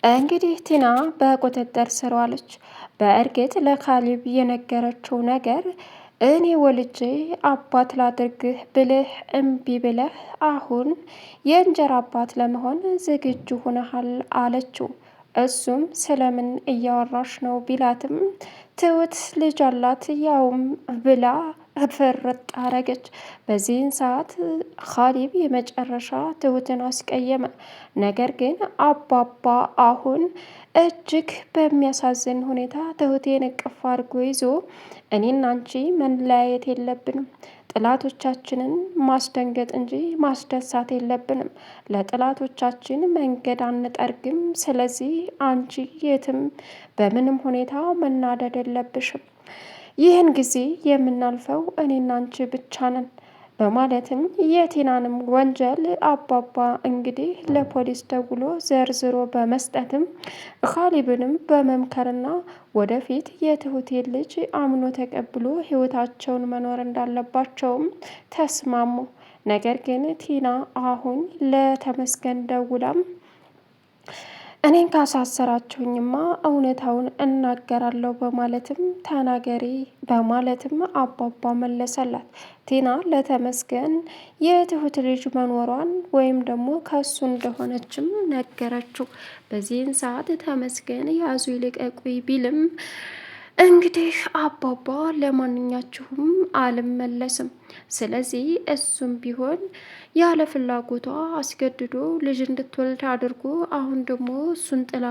እንግዲህ ቲና በቁጥጥር ስር ዋለች። በእርግጥ ለካሊብ የነገረችው ነገር እኔ ወልጄ አባት ላድርግህ ብልህ እምቢ ብለህ አሁን የእንጀራ አባት ለመሆን ዝግጁ ሆነሃል አለችው። እሱም ስለምን እያወራሽ ነው ቢላትም ትሁት ልጅ አላት ያውም ብላ ፍርጥ አረገች። በዚህን ሰዓት ካሊብ የመጨረሻ ትሁትን አስቀየመ። ነገር ግን አባባ አሁን እጅግ በሚያሳዝን ሁኔታ ትሁቴን እቅፍ አድርጎ ይዞ እኔና አንቺ መለያየት የለብንም፣ ጥላቶቻችንን ማስደንገጥ እንጂ ማስደሳት የለብንም፣ ለጥላቶቻችን መንገድ አንጠርግም። ስለዚህ አንቺ የትም በምንም ሁኔታ መናደድ የለብሽም፣ ይህን ጊዜ የምናልፈው እኔና አንቺ ብቻ ነን በማለትም የቲናንም ወንጀል አባባ እንግዲህ ለፖሊስ ደውሎ ዘርዝሮ በመስጠትም ካሊብንም በመምከርና ወደፊት የትሁቴን ልጅ አምኖ ተቀብሎ ህይወታቸውን መኖር እንዳለባቸውም ተስማሙ። ነገር ግን ቲና አሁን ለተመስገን ደውላም እኔን ካሳሰራችሁኝማ እውነታውን እናገራለሁ በማለትም ተናገሪ በማለትም አባባ መለሰላት። ቲና ለተመስገን የትሁት ልጅ መኖሯን ወይም ደግሞ ከሱ እንደሆነችም ነገረችው። በዚህን ሰዓት ተመስገን ያዙ ይልቀቁኝ ቢልም እንግዲህ አባባ ለማንኛችሁም አልመለስም፣ ስለዚህ እሱም ቢሆን ያለ ፍላጎቷ አስገድዶ ልጅ እንድትወልድ አድርጎ አሁን ደግሞ እሱን ጥላ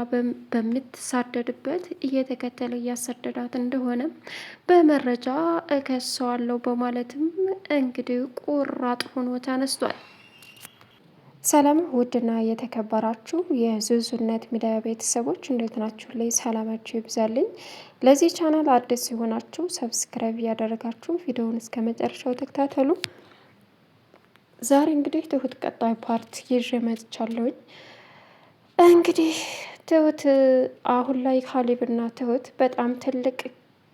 በምትሳደድበት እየተከተለ እያሰደዳት እንደሆነ በመረጃ እከሰዋለሁ በማለትም እንግዲህ ቁራጥ ሆኖ ተነስቷል። ሰላም ውድና የተከበራችሁ የዙዙነት ሚዲያ ቤተሰቦች እንዴት ናችሁ? ላይ ሰላማችሁ ይብዛልኝ። ለዚህ ቻናል አዲስ ሲሆናችሁ ሰብስክራይብ እያደረጋችሁ ቪዲዮውን እስከ መጨረሻው ተከታተሉ። ዛሬ እንግዲህ ትሁት ቀጣይ ፓርት ይዤ መጥቻለሁኝ። እንግዲህ ትሁት አሁን ላይ ካሊብና ትሁት በጣም ትልቅ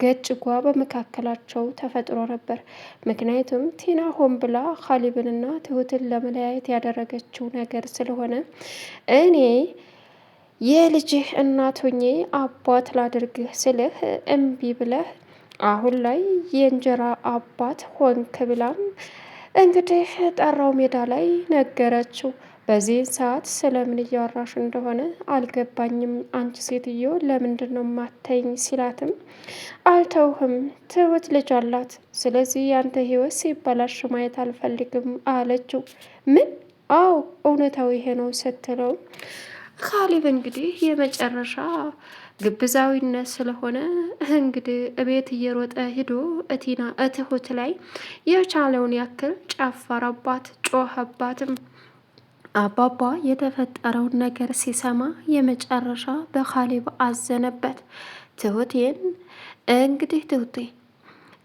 ገጭጓ በመካከላቸው ተፈጥሮ ነበር። ምክንያቱም ቲና ሆን ብላ ካሊብንና ትሁትን ለመለያየት ያደረገችው ነገር ስለሆነ እኔ የልጅህ እናት ሆኜ አባት ላድርግህ ስልህ እምቢ ብለህ አሁን ላይ የእንጀራ አባት ሆንክ ብላም እንግዲህ ጠራው ሜዳ ላይ ነገረችው። በዚህ ሰዓት ስለምን እያወራሽ እንደሆነ አልገባኝም፣ አንቺ ሴትዮ ለምንድን ነው ማተኝ ሲላትም አልተውህም፣ ትሁት ልጅ አላት፣ ስለዚህ ያንተ ህይወት ሲበላሽ ማየት አልፈልግም አለችው። ምን? አዎ እውነታው ይሄ ነው ስትለው ካሊብ እንግዲህ የመጨረሻ ግብዛዊነት ስለሆነ እንግዲህ እቤት እየሮጠ ሂዶ እቲና ትሁት ላይ የቻለውን ያክል ጨፈረባት፣ ጮኸባትም። አባባ የተፈጠረውን ነገር ሲሰማ የመጨረሻ በካሊብ አዘነበት። ትሁቴን እንግዲህ ትሁቴ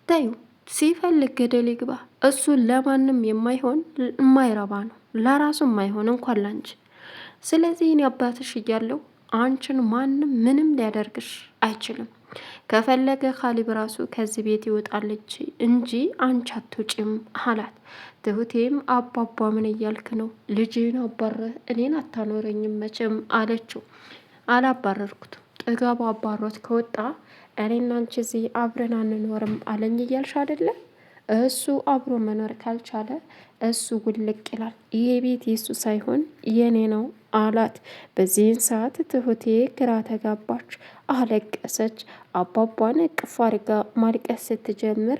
ታዩ ሲፈልግ ገደል ይግባ፣ እሱ ለማንም የማይሆን የማይረባ ነው፣ ለራሱ የማይሆን እንኳን ላንቺ። ስለዚህ እኔ አባትሽ እያለሁ አንቺን ማንም ምንም ሊያደርግሽ አይችልም። ከፈለገ ካሊብ ራሱ ከዚህ ቤት ይወጣለች እንጂ አንቺ አትውጪም አላት። ትሁቴም አባባ ምን እያልክ ነው? ልጅህን አባረህ እኔን አታኖረኝም መቼም አለችው። አላባረርኩትም፣ ጥጋቡ አባሮት ከወጣ እኔና አንቺ እዚህ አብረን አንኖርም አለኝ እያልሽ አይደለ? እሱ አብሮ መኖር ካልቻለ እሱ ውልቅ ይላል። ይሄ ቤት የሱ ሳይሆን የኔ ነው አላት። በዚህን ሰዓት ትሁቴ ግራ ተጋባች፣ አለቀሰች። አባቧን እቅፍ አድርጋ ማልቀስ ስትጀምር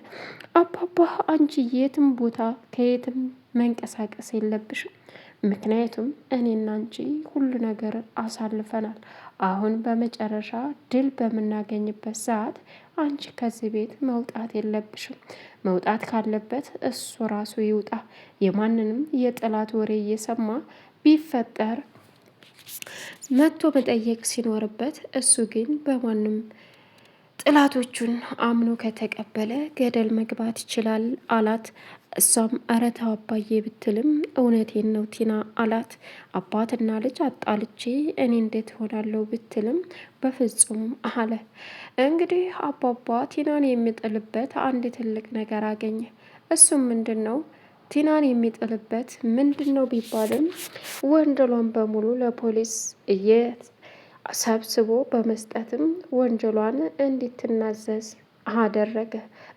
አባባ አንቺ የትም ቦታ ከየትም መንቀሳቀስ የለብሽም፣ ምክንያቱም እኔና አንቺ ሁሉ ነገር አሳልፈናል። አሁን በመጨረሻ ድል በምናገኝበት ሰዓት አንቺ ከዚህ ቤት መውጣት የለብሽም። መውጣት ካለበት እሱ ራሱ ይውጣ። የማንንም የጠላት ወሬ እየሰማ ቢፈጠር መጥቶ መጠየቅ ሲኖርበት፣ እሱ ግን በማንም ጥላቶቹን አምኖ ከተቀበለ ገደል መግባት ይችላል አላት። እሷም እረ ተው አባዬ ብትልም እውነቴን ነው ቲና አላት። አባትና ልጅ አጣልቼ እኔ እንዴት ሆናለሁ ብትልም በፍጹም አለ። እንግዲህ አባባ ቲናን የሚጥልበት አንድ ትልቅ ነገር አገኘ። እሱም ምንድን ነው? ቲናን የሚጥልበት ምንድን ነው ቢባልም ወንጀሏን በሙሉ ለፖሊስ ሰብስቦ በመስጠትም ወንጀሏን እንድትናዘዝ አደረገ።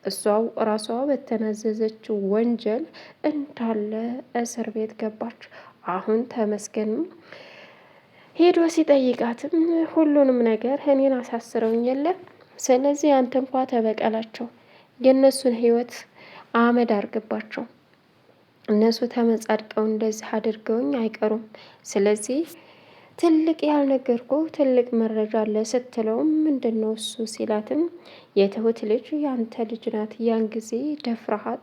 እሷው ራሷ በተናዘዘችው ወንጀል እንዳለ እስር ቤት ገባች። አሁን ተመስገንም ሄዶ ሲጠይቃትም ሁሉንም ነገር እኔን አሳስረውኝ የለ ስለዚህ አንተ እንኳ ተበቀላቸው፣ የእነሱን ህይወት አመድ አርግባቸው፣ እነሱ ተመጻድቀው እንደዚህ አድርገውኝ አይቀሩም። ስለዚህ ትልቅ ያልነገርኩ ትልቅ መረጃ አለ ስትለውም ምንድን ነው እሱ ሲላትም የትሁት ልጅ ያንተ ልጅ ናት፣ ያን ጊዜ ደፍረሃት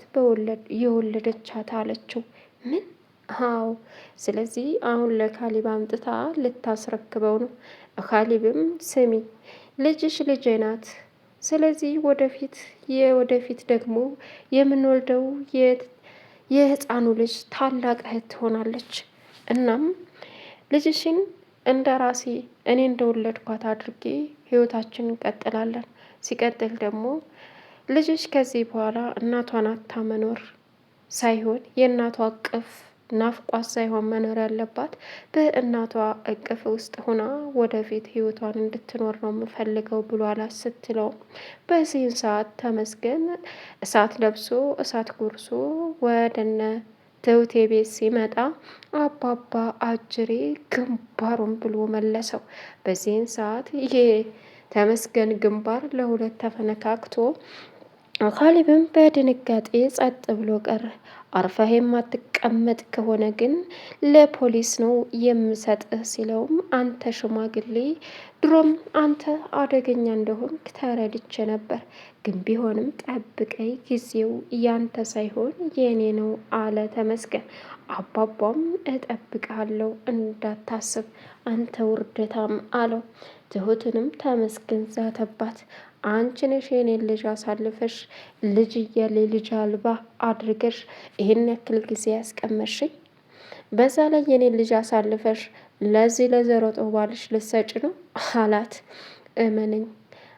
የወለደቻት አለችው። ምን? አዎ። ስለዚህ አሁን ለካሊብ አምጥታ ልታስረክበው ነው። ካሊብም ስሚ ልጅሽ ልጄ ናት፣ ስለዚህ ወደፊት ደግሞ የምንወልደው የህፃኑ ልጅ ታላቅ እህት ትሆናለች። እናም ልጅሽን እንደ ራሴ እኔ እንደወለድኳት አድርጌ ህይወታችን እንቀጥላለን። ሲቀጥል ደግሞ ልጅሽ ከዚህ በኋላ እናቷን አታ መኖር ሳይሆን የእናቷ እቅፍ ናፍቋት ሳይሆን መኖር ያለባት በእናቷ እቅፍ ውስጥ ሆና ወደፊት ህይወቷን እንድትኖር ነው የምፈልገው ብሎ አላት ስትለው፣ በዚህን ሰዓት ተመስገን እሳት ለብሶ እሳት ጎርሶ ወደነ ትሁቴ ቤት ሲመጣ አባባ አጅሬ ግንባሩን ብሎ መለሰው። በዚህን ሰዓት ይሄ ተመስገን ግንባር ለሁለት ተፈነካክቶ ካሊብም በድንጋጤ ጸጥ ብሎ ቀረ። አርፈህ የማትቀመጥ ከሆነ ግን ለፖሊስ ነው የምሰጥህ ሲለውም፣ አንተ ሽማግሌ ድሮም አንተ አደገኛ እንደሆንክ ተረድቼ ነበር፣ ግን ቢሆንም ጠብቀኝ፣ ጊዜው ያንተ ሳይሆን የኔ ነው አለ ተመስገን። አባባም እጠብቃለሁ እንዳታስብ አንተ ውርደታም አለው። ትሁትንም ተመስገን ዛተባት። አንቺ ነሽ የኔን ልጅ አሳልፈሽ ልጅ እያለ ልጅ አልባ አድርገሽ ይህን ያክል ጊዜ ያስቀመጥሽኝ፣ በዛ ላይ የኔን ልጅ አሳልፈሽ ለዚህ ለዘሮጦ ባልሽ ልሰጭ ነው አላት። እመነኝ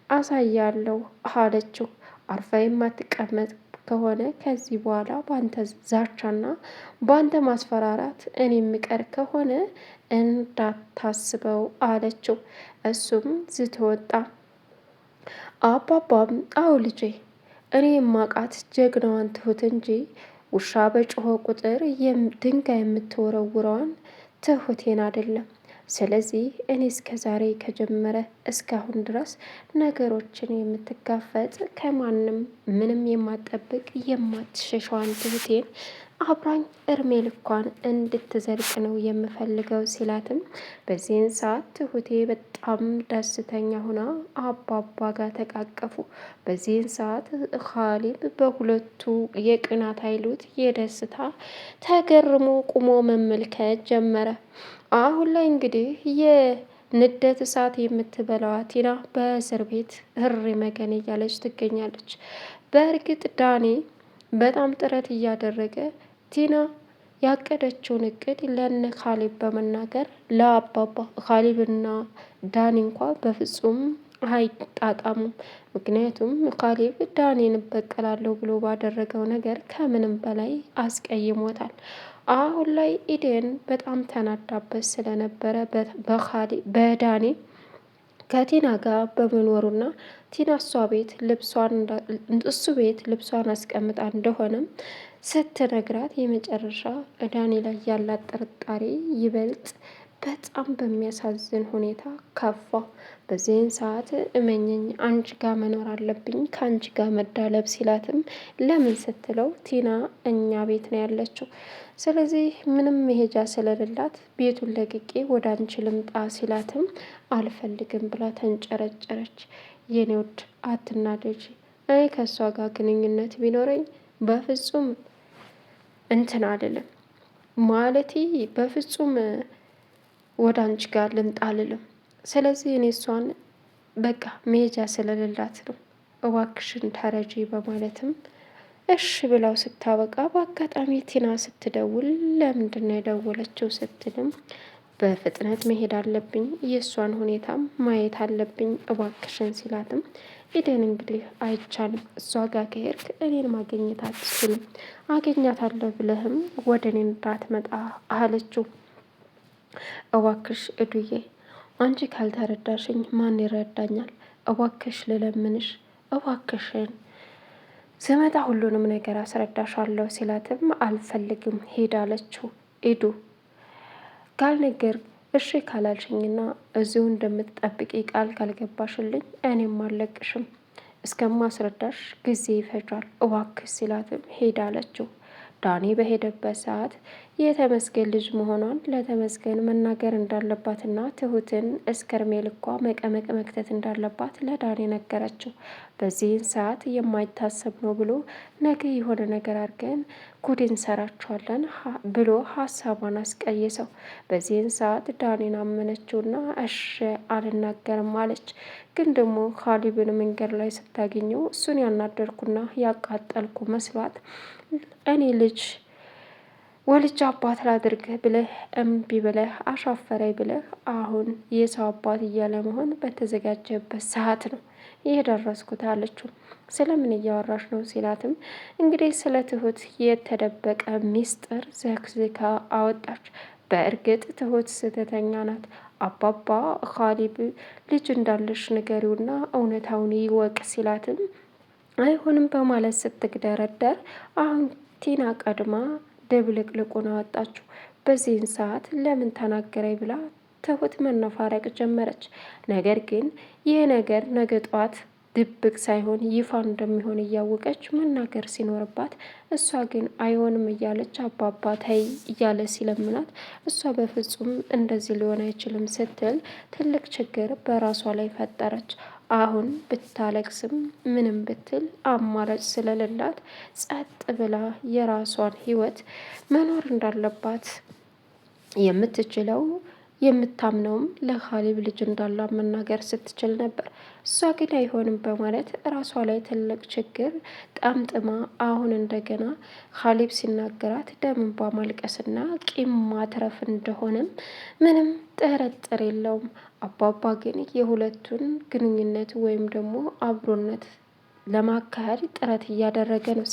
አሳያለሁ አለችው። አርፋ የማትቀመጥ ከሆነ ከዚህ በኋላ በአንተ ዛቻና በአንተ ማስፈራራት እኔ የምቀር ከሆነ እንዳታስበው አለችው። እሱም ዝቶ ወጣ። አባባም አዎ ልጄ፣ እኔ የማቃት ጀግናዋን ትሁት እንጂ ውሻ በጮኸ ቁጥር ድንጋይ የምትወረውረዋን ትሁቴን አይደለም። ስለዚህ እኔ እስከ ዛሬ ከጀመረ እስካሁን ድረስ ነገሮችን የምትጋፈጥ ከማንም ምንም የማጠብቅ የማትሸሸዋን ትሁቴን አብራኝ እርሜ ልኳን እንድትዘልቅ ነው የምፈልገው ሲላትም፣ በዚህን ሰዓት ትሁቴ በጣም ደስተኛ ሆና አባባ ጋር ተቃቀፉ። በዚህን ሰዓት ካሊብ በሁለቱ የቅናት ኃይሉት የደስታ ተገርሞ ቁሞ መመልከት ጀመረ። አሁን ላይ እንግዲህ የንደት እሳት የምትበላዋ ቲና በእስር ቤት እሪ መገን እያለች ትገኛለች። በእርግጥ ዳኒ በጣም ጥረት እያደረገ ቲና ያቀደችውን እቅድ ለነ ካሊብ በመናገር ለአባባ ካሊብና ዳኒ እንኳ በፍጹም አይጣጣሙም። ምክንያቱም ካሊብ ዳኒን እበቀላለሁ ብሎ ባደረገው ነገር ከምንም በላይ አስቀይሞታል። አሁን ላይ ኢዴን በጣም ተናዳበት ስለነበረ በዳኒ ከቲና ጋር በመኖሩና ቲና እሱ ቤት ልብሷን አስቀምጣ እንደሆነም ስትነግራት የመጨረሻ ዳኒ ላይ ያላት ጥርጣሬ ይበልጥ በጣም በሚያሳዝን ሁኔታ ከፋ። በዚህን ሰዓት እመኘኝ አንቺ ጋር መኖር አለብኝ ከአንቺ ጋር መዳለብ ሲላትም ለምን ስትለው ቲና እኛ ቤት ነው ያለችው፣ ስለዚህ ምንም መሄጃ ስለሌላት ቤቱን ለቅቄ ወደ አንቺ ልምጣ ሲላትም አልፈልግም ብላ ተንጨረጨረች። የኔ ውድ አትናደጂ፣ እኔ ከእሷ ጋር ግንኙነት ቢኖረኝ በፍጹም እንትን አልልም ማለቴ በፍጹም ወደ አንቺ ጋር ልምጣ አልልም። ስለዚህ እኔ እሷን በቃ መሄጃ ስለሌላት ነው እባክሽን ተረጂ በማለትም እሺ ብላው ስታበቃ በአጋጣሚ ቲና ስትደውል ለምንድን ነው የደወለችው ስትልም በፍጥነት መሄድ አለብኝ የእሷን ሁኔታም ማየት አለብኝ እባክሽን ሲላትም ኢደን እንግዲህ አይቻልም፣ እሷ ጋር ከሄድክ እኔን ማግኘት አትችልም፣ አገኛታለሁ ብለህም ወደ እኔ እንዳትመጣ አለችው። እባክሽ እዱዬ አንቺ ካልተረዳሽኝ ማን ይረዳኛል? እባክሽ ልለምንሽ፣ እባክሽን ስመጣ ሁሉንም ነገር አስረዳሻለሁ ሲላትም አልፈልግም ሂድ አለችው። ሂዱ ካልነገር እሺ ካላልሽኝና እዚሁ እንደምትጠብቂ ቃል ካልገባሽልኝ እኔም አልለቅሽም፣ እስከማስረዳሽ ጊዜ ይፈጃል እባክሽ ሲላትም ሄድ አለችው። ዳኒ በሄደበት ሰዓት የተመስገን ልጅ መሆኗን ለተመስገን መናገር እንዳለባትና ትሁትን እስከ እድሜ ልኳ መቀመቅ መክተት እንዳለባት ለዳኒ ነገረችው። በዚህን ሰዓት የማይታሰብ ነው ብሎ ነገ የሆነ ነገር አድርገን ጉድ እንሰራቸዋለን ብሎ ሀሳቧን አስቀየሰው። በዚህን ሰዓት ዳኒን አመነችውና እሺ አልናገርም አለች። ግን ደግሞ ካሊብን መንገድ ላይ ስታገኘው እሱን ያናደርኩና ያቃጠልኩ መስሏት እኔ ልጅ ወልጅ አባት ላድርግህ ብለህ እምቢ ብለህ አሻፈረኝ ብለህ አሁን የሰው አባት እያለ መሆን በተዘጋጀበት ሰዓት ነው የደረስኩት አለችው። ስለምን እያወራሽ ነው ሲላትም እንግዲህ ስለ ትሁት የተደበቀ ሚስጥር ዘክዝካ አወጣች። በእርግጥ ትሁት ስህተተኛ ናት። አባባ ካሊብ ልጅ እንዳለሽ ንገሪውና እውነታውን ይወቅ ሲላትም አይሆንም በማለት ስትግደረደር አሁን ቲና ቀድማ ድብልቅልቁን አወጣችሁ። በዚህን ሰዓት ለምን ተናገረኝ ብላ ትሁት መነፋረቅ ጀመረች። ነገር ግን ይህ ነገር ነገ ጧት ድብቅ ሳይሆን ይፋ እንደሚሆን እያወቀች መናገር ሲኖርባት፣ እሷ ግን አይሆንም እያለች አባባ ተይ እያለ ሲለምናት፣ እሷ በፍጹም እንደዚህ ሊሆን አይችልም ስትል ትልቅ ችግር በራሷ ላይ ፈጠረች። አሁን ብታለቅስም ምንም ብትል አማራጭ ስለሌላት ጸጥ ብላ የራሷን ሕይወት መኖር እንዳለባት የምትችለው የምታምነውም ለካሊብ ልጅ እንዳላ መናገር ስትችል ነበር። እሷ ግን አይሆንም በማለት ራሷ ላይ ትልቅ ችግር ጠምጥማ አሁን እንደገና ካሊብ ሲናገራት ደም እንባ ማልቀስና ቂም ማትረፍ እንደሆነም ምንም ጥርጥር የለውም። አባባ ግን የሁለቱን ግንኙነት ወይም ደግሞ አብሮነት ለማካሄድ ጥረት እያደረገ ነው።